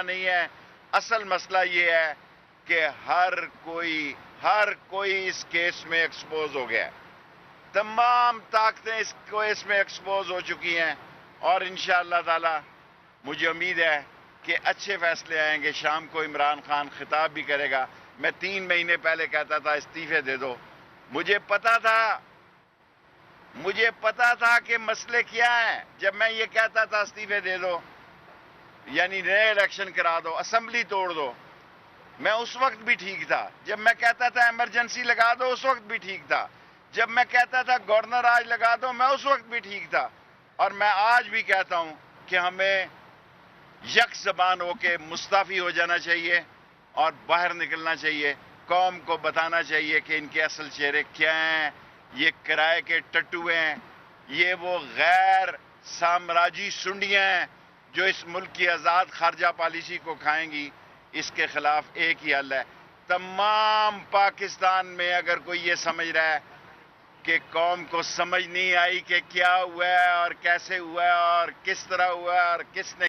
نہیں ہے، اصل مسئلہ یہ ہے کہ ہر کوئی اس کیس میں ایکسپوز ہو گیا ہے. تمام طاقتیں اس میں ایکسپوز ہو چکی ہیں اور انشاءاللہ تعالی مجھے امید ہے کہ اچھے فیصلے آئیں گے. شام کو عمران خان خطاب بھی کرے گا. میں 3 مہینے پہلے کہتا تھا استعفے دے دو. مجھے پتا تھا کہ مسئلے کیا ہیں. جب میں یہ کہتا تھا استعفے دے دو یعنی نئے الیکشن کرا دو، اسمبلی توڑ دو، میں اس وقت بھی ٹھیک تھا. جب میں کہتا تھا ایمرجنسی لگا دو اس وقت بھی ٹھیک تھا. جب میں کہتا تھا گورنر آج لگا دو میں اس وقت بھی ٹھیک تھا. اور میں آج بھی کہتا ہوں کہ ہمیں یک زبان ہو کے مستعفی ہو جانا چاہیے اور باہر نکلنا چاہیے. قوم کو بتانا چاہیے کہ ان کے اصل چہرے کیا ہیں. یہ کرائے کے ٹٹو ہیں، یہ وہ غیر سامراجی سنڈیاں ہیں جو اس ملک کی آزاد خارجہ پالیسی کو کھائیں گی. اس کے خلاف ایک ہی حل ہے. تمام پاکستان میں اگر کوئی یہ سمجھ رہا ہے کہ قوم کو سمجھ نہیں آئی کہ کیا ہوا ہے اور کیسے ہوا ہے اور کس طرح ہوا ہے اور کس نے